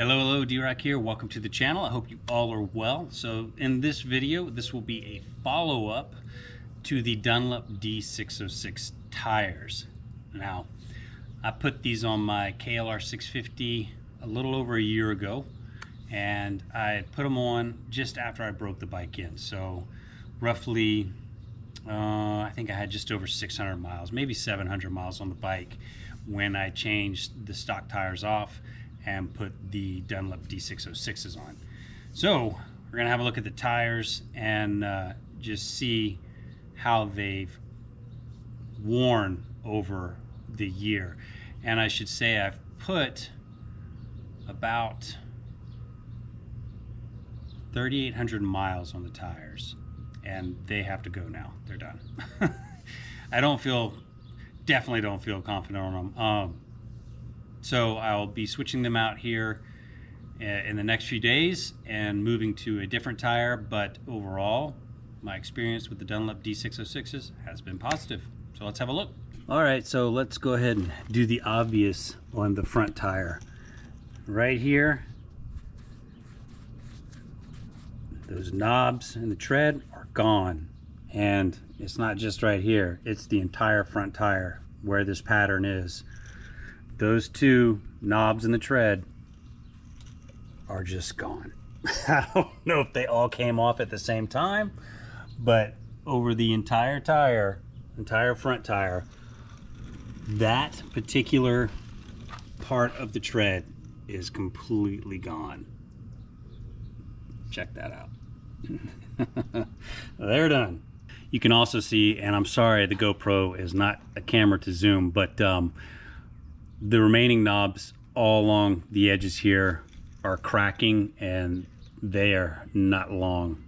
Hello, D-Rock here. Welcome to the channel. I hope you all are well. So in this video, this will be a follow-up to the Dunlop D606 tires. Now, I put these on my KLR 650 a little over a year ago, and I put them on just after I broke the bike in. So roughly, I think I had just over 600 miles, maybe 700 miles on the bike when I changed the stock tires off and put the Dunlop D606s on. So we're gonna have a look at the tires and just see how they've worn over the year. And I should say I've put about 3,800 miles on the tires, and they have to go now. They're done. I definitely don't feel confident on them. So I'll be switching them out here in the next few days and moving to a different tire, but overall, my experience with the Dunlop D606s has been positive. So let's have a look. All right, so let's go ahead and do the obvious on the front tire. Right here, those knobs in the tread are gone. And it's not just right here, it's the entire front tire where this pattern is. Those two knobs in the tread are just gone. I don't know if they all came off at the same time, but over the entire tire, entire front tire, that particular part of the tread is completely gone. Check that out. They're done. You can also see, and I'm sorry the GoPro is not a camera to zoom, but the remaining knobs all along the edges here are cracking, and they are not long.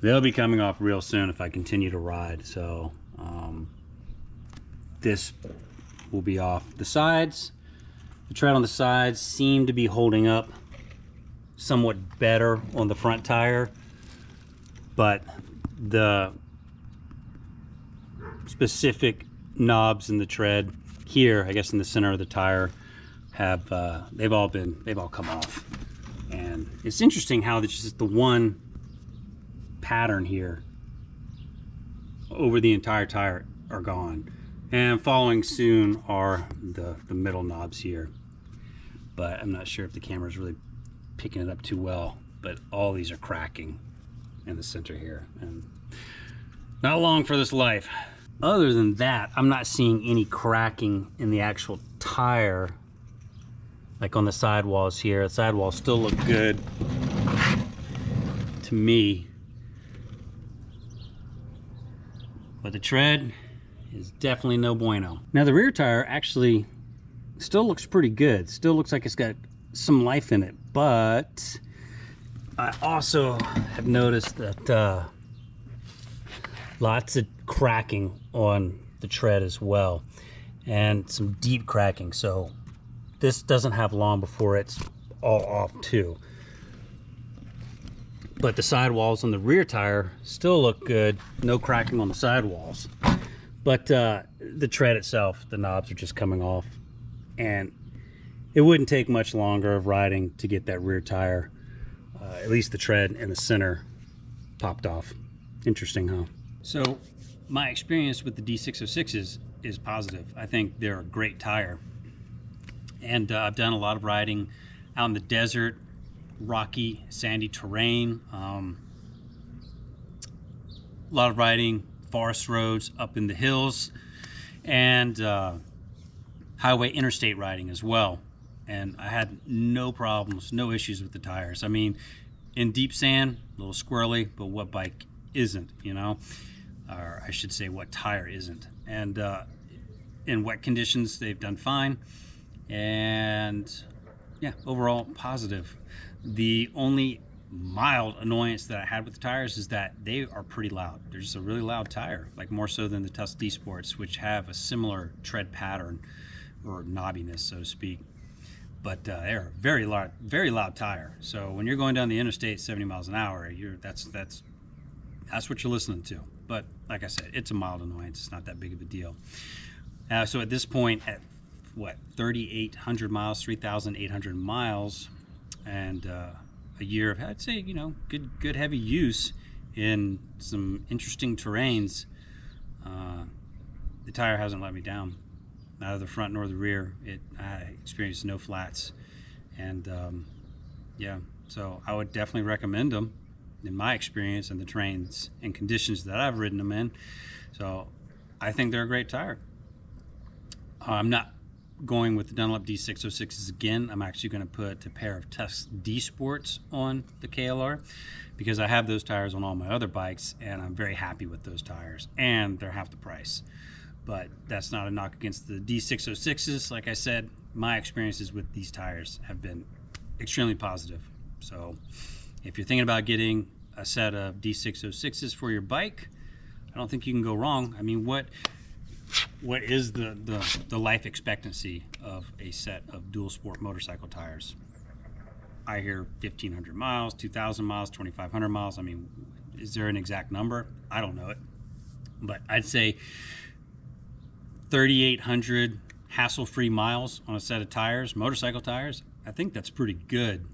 They'll be coming off real soon if I continue to ride. So this will be off. The sides, the tread on the sides seem to be holding up somewhat better on the front tire, but the specific knobs in the tread here, I guess in the center of the tire, have they've all come off. And it's interesting how it's just the one pattern here over the entire tire are gone, and following soon are the middle knobs here. But I'm not sure if the camera is really picking it up too well, but all these are cracking in the center here, and not long for this life. Other than that, I'm not seeing any cracking in the actual tire, like on the sidewalls here. The sidewalls still look good to me, but the tread is definitely no bueno. Now the rear tire actually still looks pretty good. Still looks like it's got some life in it, but I also have noticed that lots of cracking on the tread as well, and some deep cracking. So this doesn't have long before it's all off too. But the sidewalls on the rear tire still look good. No cracking on the sidewalls. But the tread itself, the knobs are just coming off, and it wouldn't take much longer of riding to get that rear tire, at least the tread in the center, popped off. Interesting, huh? So my experience with the D606s is positive. I think they're a great tire. And I've done a lot of riding out in the desert, rocky, sandy terrain. A lot of riding forest roads up in the hills, and highway interstate riding as well. And I had no problems, no issues with the tires. I mean, in deep sand, a little squirrely, but what bike isn't, you know? Or I should say, what tire isn't? And in wet conditions, they've done fine. And yeah, overall positive. The only mild annoyance that I had with the tires is that they are pretty loud. They're just a really loud tire, like more so than the Tusk D Sports, which have a similar tread pattern or knobbiness, so to speak. But they're a very loud tire. So when you're going down the interstate 70 miles an hour, that's what you're listening to. But like I said, it's a mild annoyance. It's not that big of a deal. So at this point, at what, 3,800 miles, 3,800 miles, and a year of, I'd say, you know, good heavy use in some interesting terrains. The tire hasn't let me down, neither the front nor the rear. I experienced no flats, and yeah, so I would definitely recommend them in my experience and the terrains and conditions that I've ridden them in. So I think they're a great tire. I'm not going with the Dunlop D606s again. I'm actually going to put a pair of Tusk D Sports on the KLR because I have those tires on all my other bikes, and I'm very happy with those tires, and they're half the price. But that's not a knock against the D606s. Like I said, my experiences with these tires have been extremely positive. So if you're thinking about getting a set of D606s for your bike, I don't think you can go wrong. I mean, what is the life expectancy of a set of dual sport motorcycle tires? I hear 1,500 miles, 2,000 miles, 2,500 miles. I mean, is there an exact number? I don't know it, but I'd say 3,800 hassle-free miles on a set of tires, motorcycle tires. I think that's pretty good.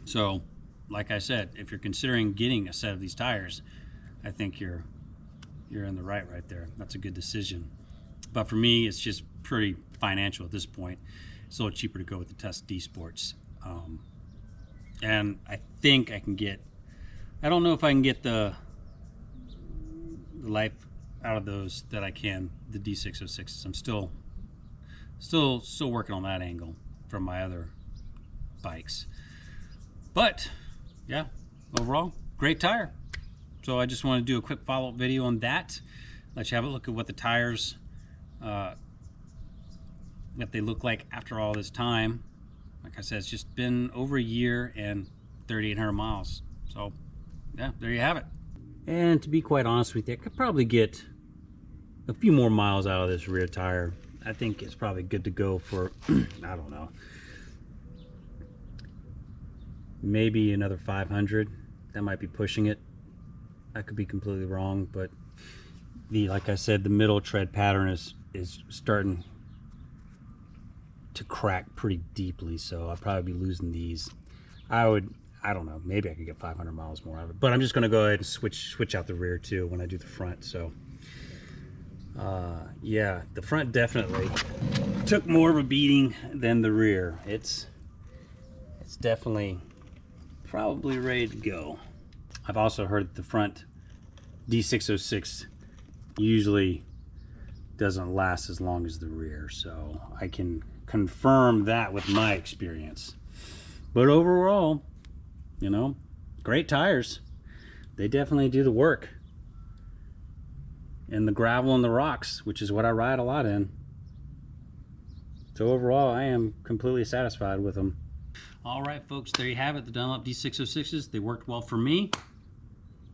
So, like I said, if you're considering getting a set of these tires, I think you're in the right there. That's a good decision. But for me, it's just pretty financial at this point. It's a little cheaper to go with the Tusk D Sports. And I think I can get, I don't know if I can get the life out of those that I can the D606s. I'm still working on that angle from my other bikes. But yeah, overall, great tire. So I just want to do a quick follow-up video on that. Let you have a look at what the tires, what they look like after all this time. Like I said, it's just been over a year and 3,800 miles. So yeah, there you have it. And to be quite honest with you, I could probably get a few more miles out of this rear tire. I think it's probably good to go for, I don't know, maybe another 500. That might be pushing it. I could be completely wrong, but like I said, the middle tread pattern is starting to crack pretty deeply, so I'll probably be losing these. I don't know, maybe I could get 500 miles more out of it, but I'm just gonna go ahead and switch out the rear too when I do the front. So yeah, the front definitely took more of a beating than the rear. It's definitely probably ready to go. I've also heard that the front D606 usually doesn't last as long as the rear, so I can confirm that with my experience. But overall, you know, great tires. They definitely do the work in the gravel and the rocks, which is what I ride a lot in. So overall, I am completely satisfied with them. All right, folks, there you have it, the Dunlop D606s. They worked well for me,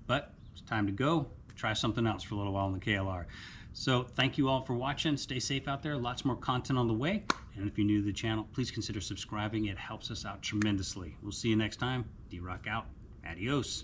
but it's time to go try something else for a little while in the KLR. So thank you all for watching. Stay safe out there. Lots more content on the way. And if you're new to the channel, please consider subscribing. It helps us out tremendously. We'll see you next time. D-Rock out. Adios.